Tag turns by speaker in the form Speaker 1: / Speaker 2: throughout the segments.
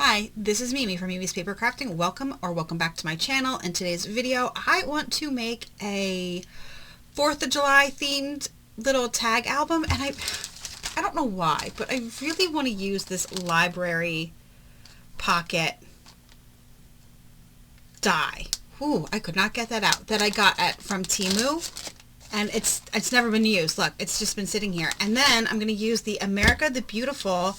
Speaker 1: Hi, this is Mimi from Mimi's Paper Crafting. Welcome back to my channel. In today's video, I want to make a 4th of July themed little tag album, and I don't know why, but I really want to use this library pocket die. Ooh, I could not get that out. That I got from Temu, and it's never been used. Look, it's just been sitting here. And then I'm going to use the America the Beautiful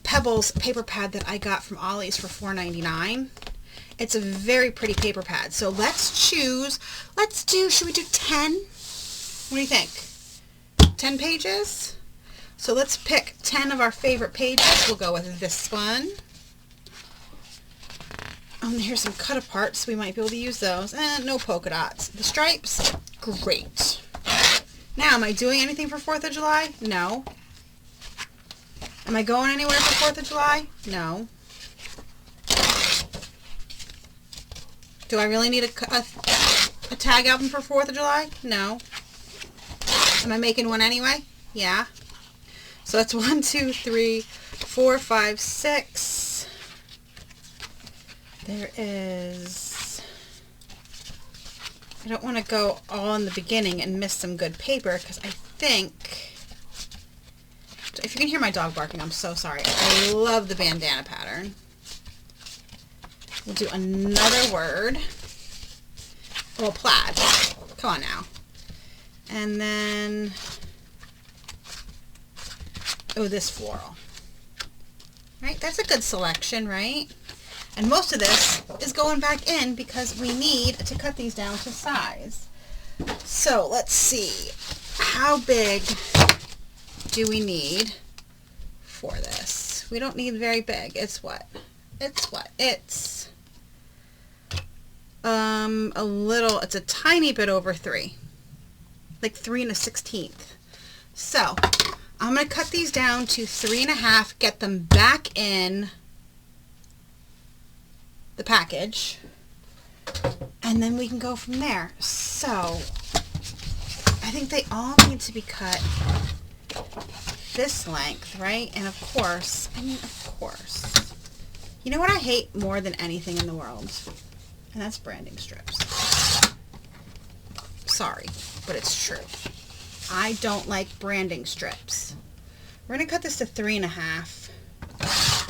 Speaker 1: Pebbles paper pad that I got from Ollie's for $4.99. It's a very pretty paper pad. So let's choose. Should we do 10? What do you think? 10 pages? So let's pick 10 of our favorite pages. We'll go with this one. Here's some cut aparts. We might be able to use those. And no polka dots. The stripes? Great. Now, am I doing anything for 4th of July? No. Am I going anywhere for 4th of July? No. Do I really need a tag album for 4th of July? No. Am I making one anyway? Yeah. So that's 1, 2, 3, 4, 5, 6. There is... I don't want to go all in the beginning and miss some good paper, because I think... If you can hear my dog barking, I'm so sorry. I love the bandana pattern. We'll do another word. Well, plaid. Come on now. And then... oh, this floral. Right? That's a good selection, right? And most of this is going back in because we need to cut these down to size. So, let's see. How big do we need for this? We don't need very big. It's what? It's it's a tiny bit over 3. Like 3 1/16. So, I'm going to cut these down to 3 1/2, get them back in the package, and then we can go from there. So, I think they all need to be cut this length, right? And of course, you know what I hate more than anything in the world? And that's branding strips. Sorry, but it's true. I don't like branding strips. We're going to cut this to 3 1/2.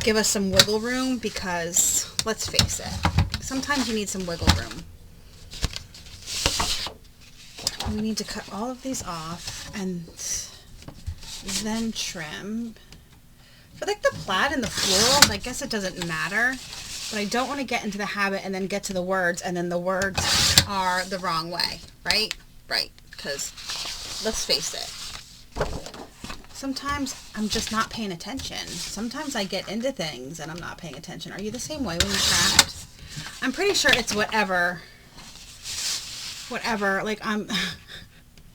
Speaker 1: Give us some wiggle room because, let's face it, sometimes you need some wiggle room. We need to cut all of these off and then trim. For like the plaid and the florals, I guess it doesn't matter, but I don't want to get into the habit and then get to the words and then the words are the wrong way, right? Right, because let's face it, sometimes I'm just not paying attention. Sometimes I get into things and I'm not paying attention. Are you the same way when you craft? I'm pretty sure it's whatever, like I'm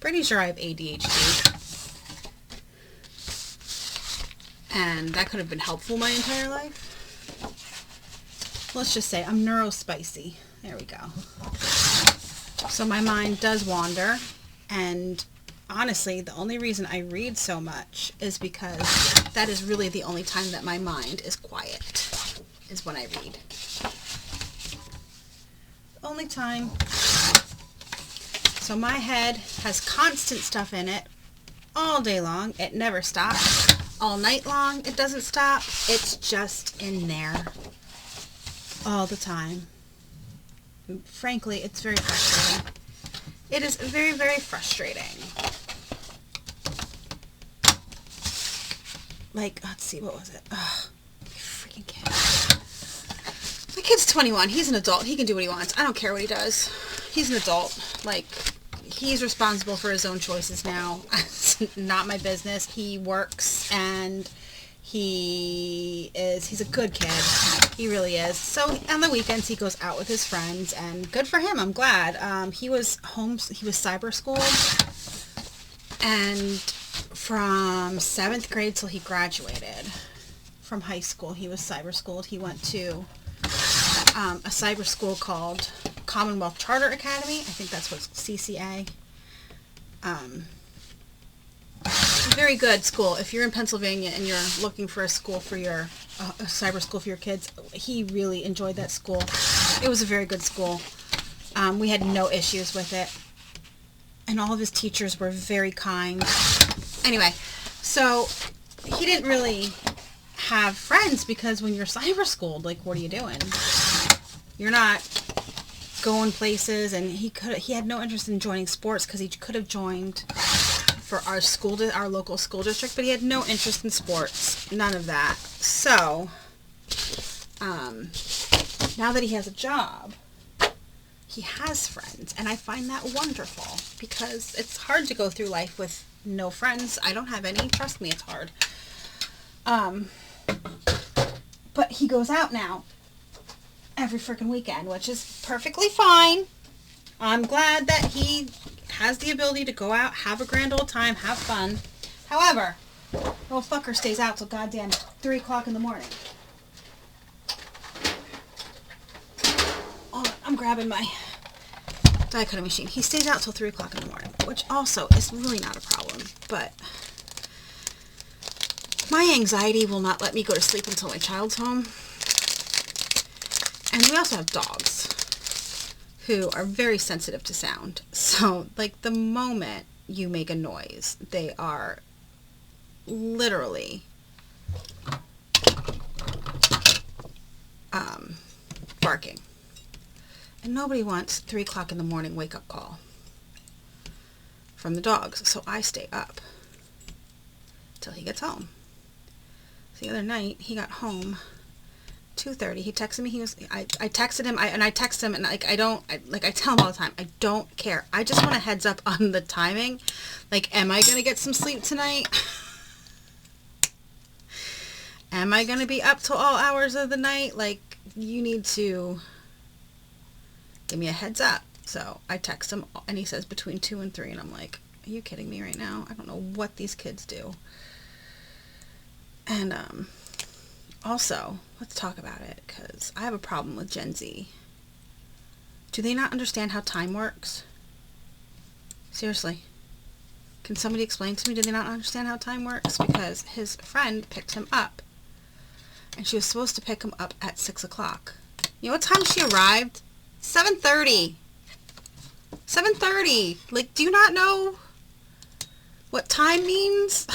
Speaker 1: pretty sure I have ADHD. And that could have been helpful my entire life. Let's just say I'm neurospicy. There we go. So my mind does wander, and honestly, the only reason I read so much is because that is really the only time that my mind is quiet, is when I read. Only time. So my head has constant stuff in it all day long. It never stops. All night long, it doesn't stop. It's just in there all the time. Frankly, it's very frustrating. It is very, very frustrating. Like, let's see, what was it? Ugh, freaking kid. My kid's 21. He's an adult. He can do what he wants. I don't care what he does. He's an adult. Like, he's responsible for his own choices now. It's not my business. He works and he's a good kid. He really is. So on the weekends he goes out with his friends, and good for him. I'm glad. He was cyber schooled, and from 7th grade till he graduated from high school, he was cyber schooled. He went to a cyber school called Commonwealth Charter Academy. I think that's what's CCA. Very good school. If you're in Pennsylvania and you're looking for a school for your a cyber school for your kids. He really enjoyed that school. It was a very good school. We had no issues with it. And all of his teachers were very kind. Anyway, so he didn't really have friends because when you're cyber schooled, like, what are you doing? You're not going places, and he had no interest in joining sports because he could have joined for our local school district, but he had no interest in sports, none of that. So now that he has a job, he has friends, and I find that wonderful because it's hard to go through life with no friends. I don't have any. Trust me, it's hard. But he goes out now every freaking weekend, which is perfectly fine. I'm glad that he has the ability to go out, have a grand old time, have fun. However, little fucker stays out till goddamn 3 o'clock in the morning. Oh, I'm grabbing my die cutting machine. He stays out till 3 o'clock in the morning, which also is really not a problem, but my anxiety will not let me go to sleep until my child's home. And we also have dogs who are very sensitive to sound. So, like, the moment you make a noise, they are literally barking. And nobody wants 3 o'clock in the morning wake-up call from the dogs. So I stay up till he gets home. So the other night, he got home 2:30. He texted me. I texted him. I text him, and I tell him all the time, I don't care. I just want a heads up on the timing. Like, am I gonna get some sleep tonight? Am I gonna be up till all hours of the night? Like, you need to give me a heads up. So I text him, and he says between 2 and 3, and I'm like, are you kidding me right now? I don't know what these kids do. And also, let's talk about it, because I have a problem with Gen Z. Do they not understand how time works? Seriously. Can somebody explain to me, do they not understand how time works? Because his friend picked him up, and she was supposed to pick him up at 6 o'clock. You know what time she arrived? 7:30. 7:30. Like, do you not know what time means?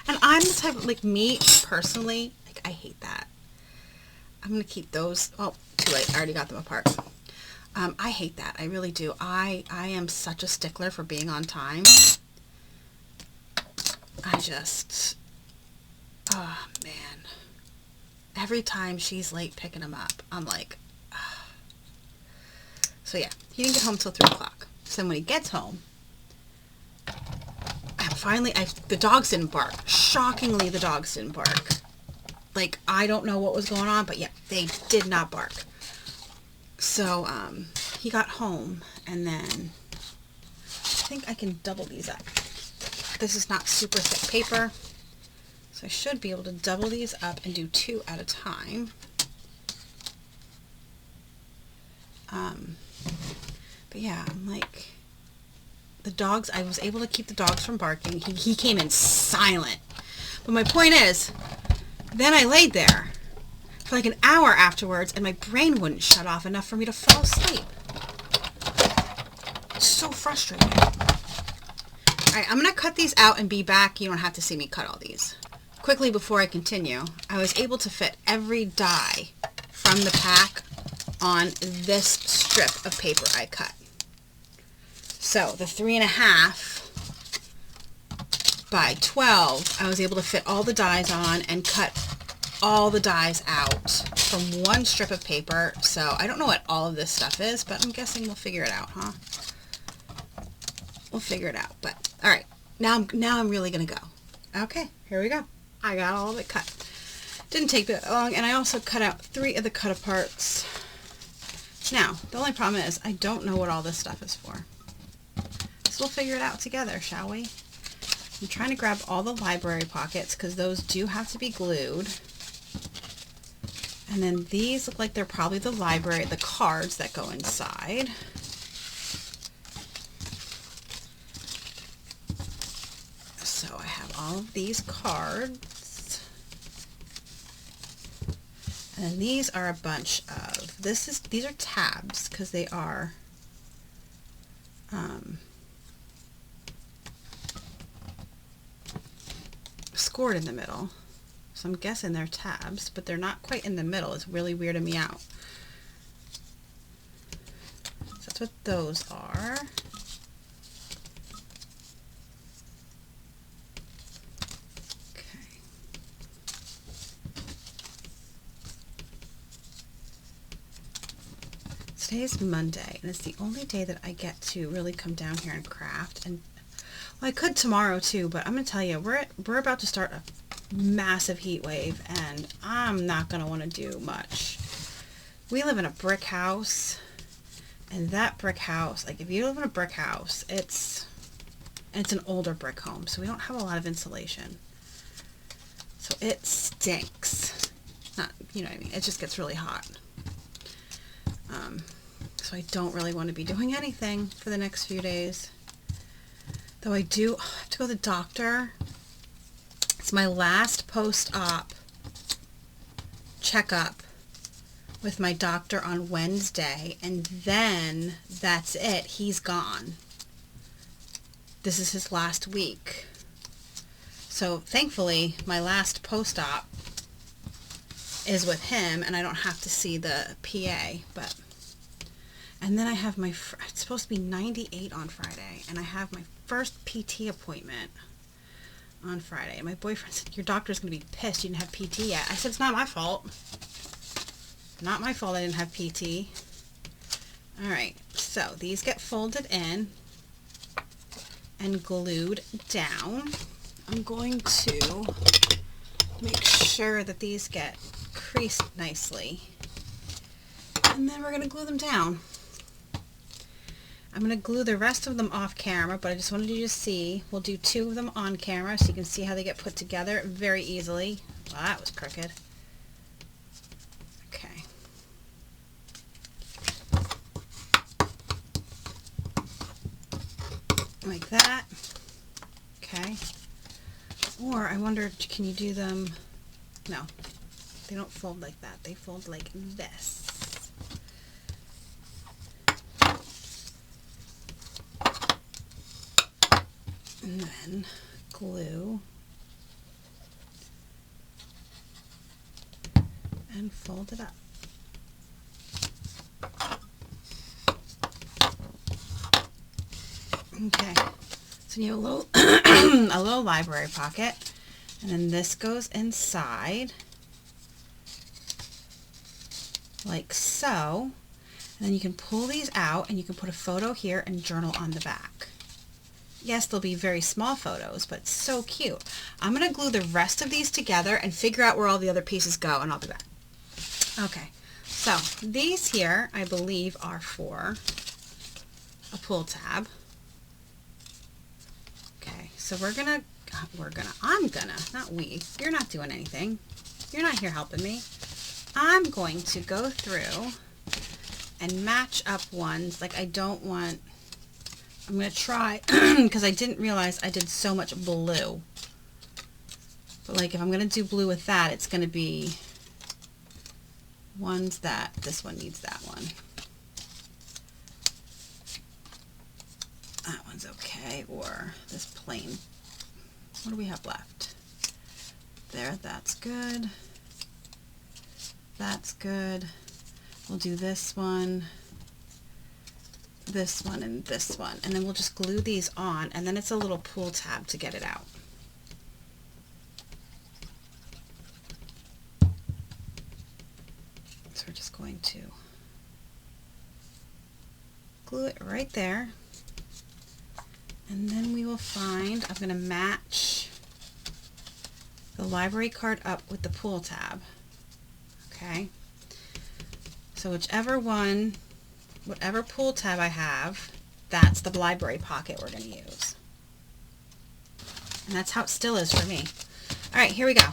Speaker 1: And I'm the type of, like, me, personally, like, I hate that. I'm going to keep those. Oh, too late. I already got them apart. I hate that. I really do. I am such a stickler for being on time. Oh, man. Every time she's late picking him up, I'm like, ah. So, yeah, he didn't get home till 3 o'clock. So then when he gets home, the dogs didn't bark. Shockingly, the dogs didn't bark. Like, I don't know what was going on, but yeah, they did not bark. So, he got home, and then I think I can double these up. This is not super thick paper, so I should be able to double these up and do 2 at a time. But yeah, I'm like, the dogs, I was able to keep the dogs from barking. He came in silent. But my point is, then I laid there for like an hour afterwards, and my brain wouldn't shut off enough for me to fall asleep. It's so frustrating. Alright, I'm going to cut these out and be back. You don't have to see me cut all these. Quickly before I continue, I was able to fit every die from the pack on this strip of paper I cut. So the 3.5 by 12, I was able to fit all the dies on and cut all the dies out from one strip of paper. So I don't know what all of this stuff is, but I'm guessing we'll figure it out, huh? We'll figure it out. But all right, now I'm really gonna go. Okay, here we go. I got all of it cut. Didn't take that long, and I also cut out 3 of the cut aparts. Now the only problem is I don't know what all this stuff is for. So we'll figure it out together, shall we? I'm trying to grab all the library pockets because those do have to be glued. And then these look like they're probably the cards that go inside. So I have all of these cards. And then these are a bunch of, these are tabs because they are scored in the middle. So I'm guessing they're tabs, but they're not quite in the middle. It's really weirding me out. So that's what those are. Today's Monday, and it's the only day that I get to really come down here and craft. And well, I could tomorrow too, but I'm gonna tell you, we're about to start a massive heat wave, and I'm not gonna want to do much. We live in a brick house, and that brick house, like if you live in a brick house, it's an older brick home, so we don't have a lot of insulation. So it stinks. Not, you know what I mean? It just gets really hot. So I don't really want to be doing anything for the next few days. Though I do have to go to the doctor. It's my last post-op checkup with my doctor on Wednesday, and then that's it. He's gone. This is his last week. So thankfully, my last post-op is with him, and I don't have to see the PA, but... And then I have my, it's supposed to be 98 on Friday, and I have my first PT appointment on Friday. And my boyfriend said, your doctor's going to be pissed you didn't have PT yet. I said, it's not my fault. Not my fault I didn't have PT. Alright, so these get folded in and glued down. I'm going to make sure that these get creased nicely. And then we're going to glue them down. I'm going to glue the rest of them off camera, but I just wanted you to see. We'll do 2 of them on camera so you can see how they get put together very easily. Well, that was crooked. Okay. Like that. Okay. Or I wondered, can you do them... No. They don't fold like that. They fold like this. And then glue and fold it up. Okay, so you have a little a little library pocket, and then this goes inside like so, and then you can pull these out and you can put a photo here and journal on the back. Yes, they'll be very small photos, but so cute. I'm going to glue the rest of these together and figure out where all the other pieces go, and I'll be back. Okay, so these here, I believe, are for a pull tab. Okay, so not we, you're not doing anything. You're not here helping me. I'm going to go through and match up ones. Like I don't want... I'm going to try, because I didn't realize I did so much blue. But like if I'm going to do blue with that, it's going to be ones that, this one needs that one. That one's okay, or this plain. What do we have left? There, that's good. That's good. We'll do this one, and this one, and then we'll just glue these on, and then it's a little pull tab to get it out. So we're just going to glue it right there, and then we will find, I'm going to match the library card up with the pull tab. Okay, so whichever one, whatever pull tab I have, that's the library pocket we're going to use. And that's how it still is for me. Alright, here we go.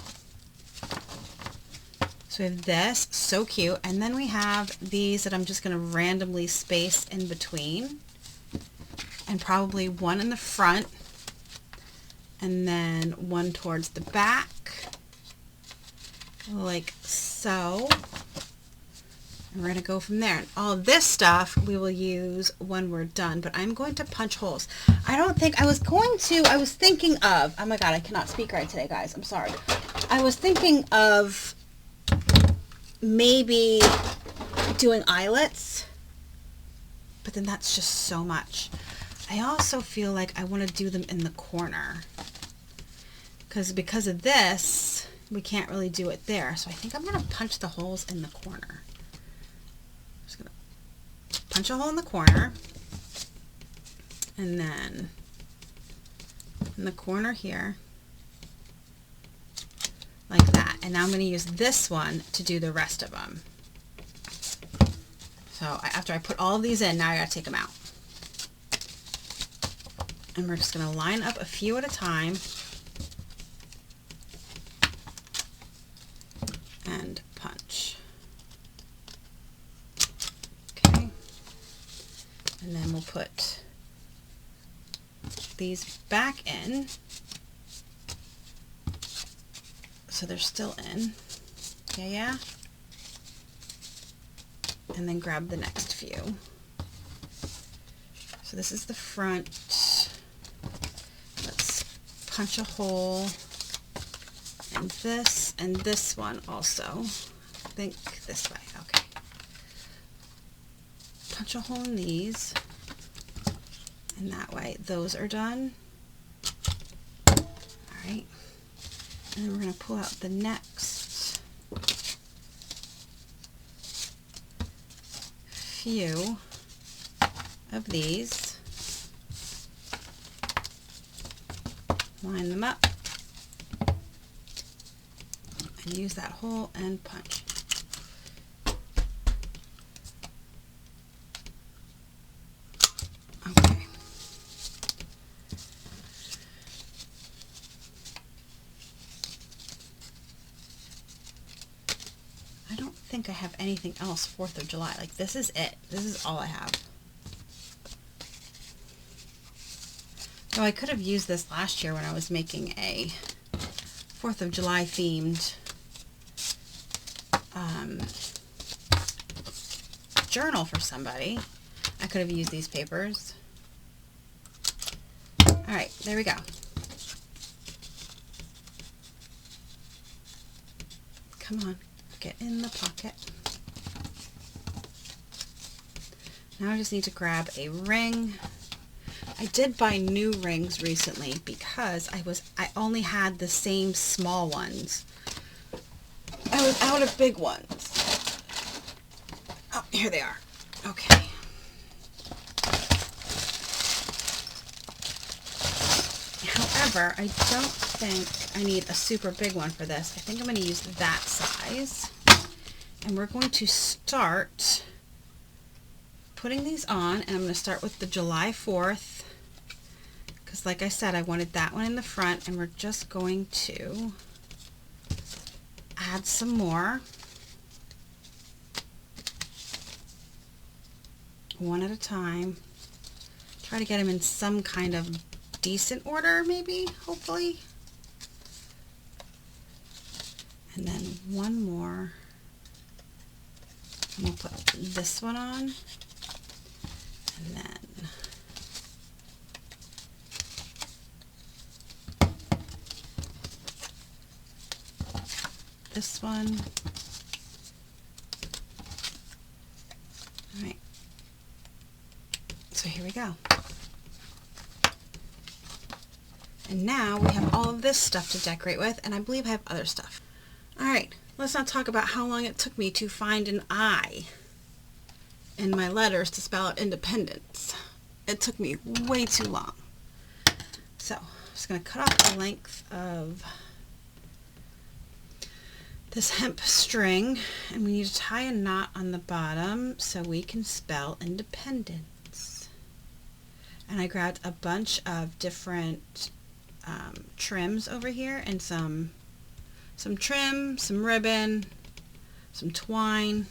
Speaker 1: So we have this, so cute, and then we have these that I'm just going to randomly space in between, and probably one in the front, and then one towards the back, like so. so. And we're going to go from there. And all this stuff we will use when we're done, but I'm going to punch holes. I was thinking of, oh my god, I cannot speak right today, guys. I'm sorry. I was thinking of maybe doing eyelets, but then that's just so much. I also feel like I want to do them in the corner. Because of this, we can't really do it there. So I think I'm going to punch the holes in the corner. Just going to punch a hole in the corner. And then in the corner here. Like that. And now I'm going to use this one to do the rest of them. So after I put all of these in, now I got to take them out. And we're just going to line up a few at a time. And punch. Okay. And then we'll put these back in. So they're still in. Yeah. And then grab the next few. So this is the front. Let's punch a hole. And this one also. I think this way. Okay. Punch a hole in these. And that way, those are done. Alright. And then we're going to pull out the next few of these. Line them up. And use that hole and punch. Okay. I don't think I have anything else 4th of July. Like, this is it. This is all I have. So I could have used this last year when I was making a 4th of July themed journal for somebody. I could have used these papers. Alright, there we go. Come on, get in the pocket. Now I just need to grab a ring. I did buy new rings recently because I only had the same small ones. I was out of big ones. Oh, here they are. Okay. However, I don't think I need a super big one for this. I think I'm going to use that size. And we're going to start putting these on. And I'm going to start with the July 4th. Because like I said, I wanted that one in the front. And we're just going to add some more. One at a time. Try to get them in some kind of decent order, maybe, hopefully. And then one more. And we'll put this one on. And then this one. All right. So here we go. And now we have all of this stuff to decorate with, and I believe I have other stuff. Alright, let's not talk about how long it took me to find an I in my letters to spell out independence. It took me way too long. So, I'm just going to cut off the length of this hemp string, and we need to tie a knot on the bottom so we can spell independence. And I grabbed a bunch of different trims over here, and some trim, some ribbon, some twine,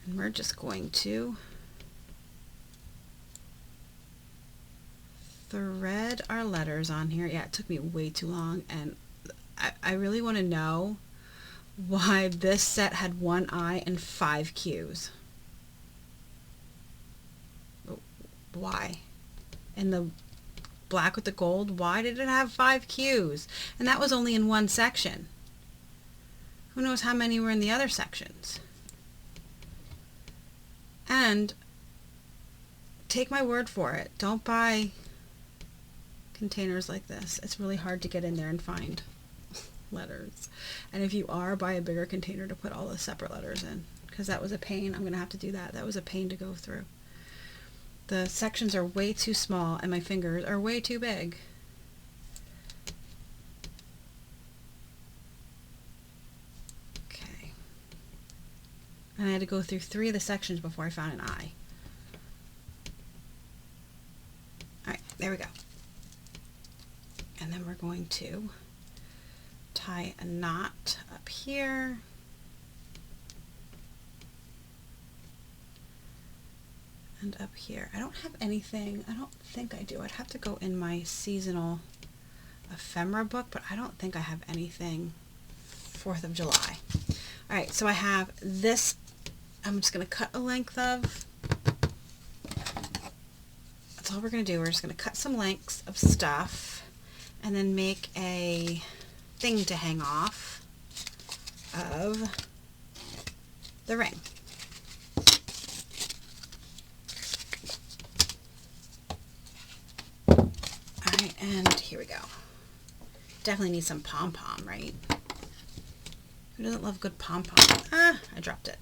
Speaker 1: and we're just going to thread our letters on here. Yeah, it took me way too long, and I really want to know why this set had 1 I and 5 Qs. Why? And the black with the gold, why did it have 5 Qs? And that was only in one section. Who knows how many were in the other sections? And take my word for it, don't buy containers like this. It's really hard to get in there and find letters. And if you are, buy a bigger container to put all the separate letters in, because that was a pain. I'm going to have to do that. That was a pain to go through. The sections are way too small and my fingers are way too big. Okay. And I had to go through 3 of the sections before I found an I. Alright, there we go. And then we're going to tie a knot up here. And up here. I don't have anything, I don't think I do. I'd have to go in my seasonal ephemera book, but I don't think I have anything 4th of July. Alright, so I have this, I'm just going to cut a length of, that's all we're going to do. We're just going to cut some lengths of stuff and then make a thing to hang off of the ring. And here we go. Definitely need some pom-pom, right? Who doesn't love good pom-pom? Ah, I dropped it.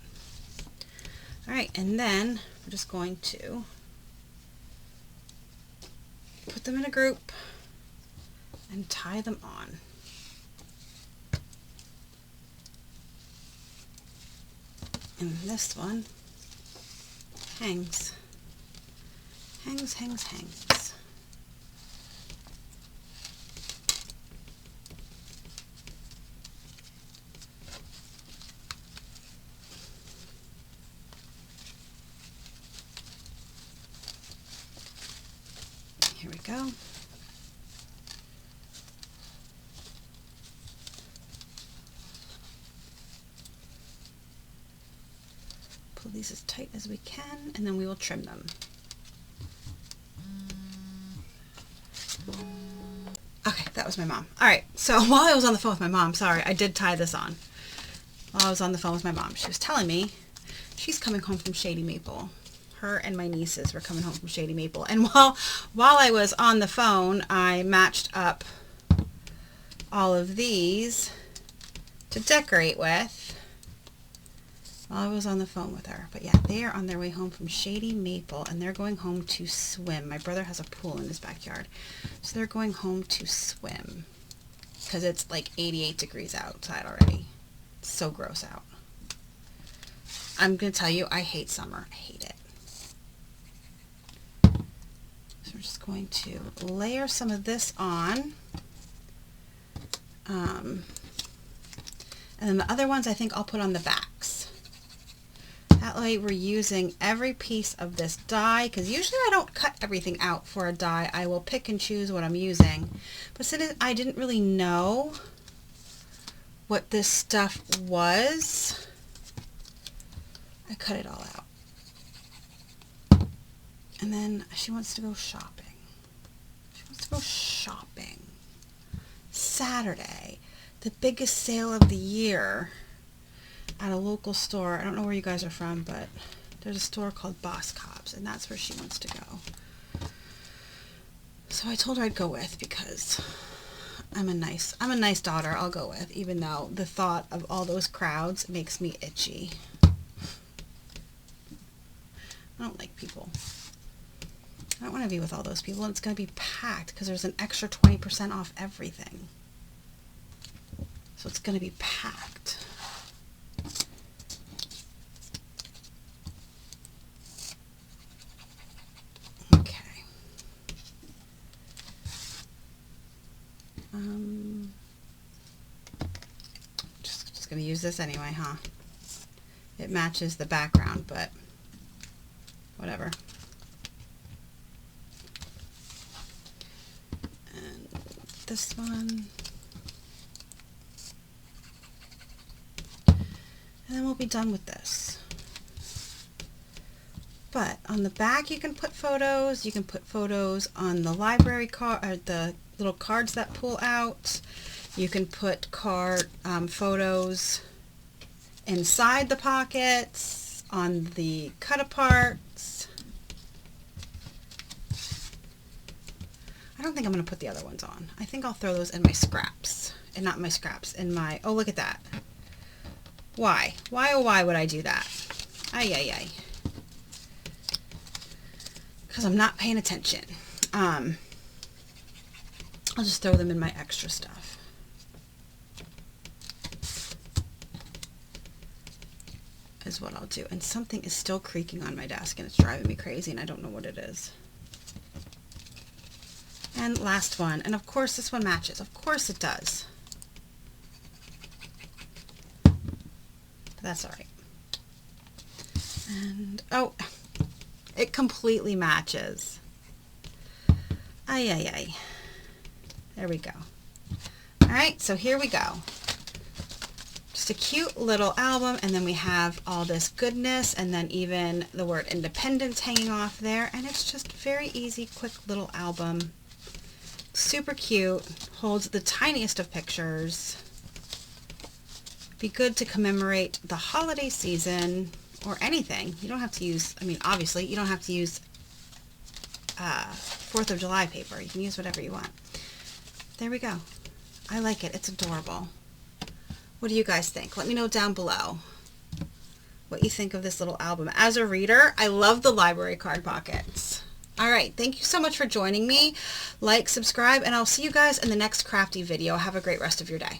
Speaker 1: Alright, and then we're just going to put them in a group and tie them on. And this one hangs. Hangs, hangs, hangs. Here we go. Pull these as tight as we can, and then we will trim them. Okay, that was my mom. Alright, so while I was on the phone with my mom, sorry, I did tie this on. While I was on the phone with my mom, she was telling me she's coming home from Shady Maple. Her and my nieces were coming home from Shady Maple. And while I was on the phone, I matched up all of these to decorate with while I was on the phone with her. But yeah, they are on their way home from Shady Maple, and they're going home to swim. My brother has a pool in his backyard, so they're going home to swim because it's like 88 degrees outside already. It's so gross out. I'm going to tell you, I hate summer. I hate it. So we're just going to layer some of this on. And then the other ones I think I'll put on the backs. That way we're using every piece of this die, because usually I don't cut everything out for a die. I will pick and choose what I'm using. But since I didn't really know what this stuff was, I cut it all out. And then she wants to go shopping. She wants to go shopping. Saturday, the biggest sale of the year at a local store. I don't know where you guys are from, but there's a store called Boss Cobbs, and that's where she wants to go. So I told her I'd go with, because I'm a nice daughter. I'll go with, even though the thought of all those crowds makes me itchy. I don't like people. I don't want to be with all those people, and it's going to be packed because there's an extra 20% off everything. So it's going to be packed. Okay. Just going to use this anyway, huh? It matches the background, but whatever. And this one. then we'll be done with this. But on the back you can put photos. You can put photos on the library card, or the little cards that pull out. You can put photos inside the pockets, on the cut-aparts. I don't think I'm going to put the other ones on. I think I'll throw those in my scraps. And not my scraps, in my... Oh, look at that. Why? Why, oh, why would I do that? Ay, ay, ay. Because I'm not paying attention. I'll just throw them in my extra stuff. Is what I'll do. And something is still creaking on my desk and it's driving me crazy and I don't know what it is. And last one. And of course this one matches. Of course it does. But that's alright. And, oh, it completely matches. Ay, ay, ay. There we go. Alright, so here we go. Just a cute little album, and then we have all this goodness, and then even the word independence hanging off there, and it's just very easy, quick little album. Super cute, holds the tiniest of pictures. Be good to commemorate the holiday season, or anything. You don't have to use, I mean, obviously, you don't have to use 4th of July paper. You can use whatever you want. There we go. I like it. It's adorable. What do you guys think? Let me know down below what you think of this little album. As a reader, I love the library card pockets. All right. Thank you so much for joining me. Like, subscribe, and I'll see you guys in the next crafty video. Have a great rest of your day.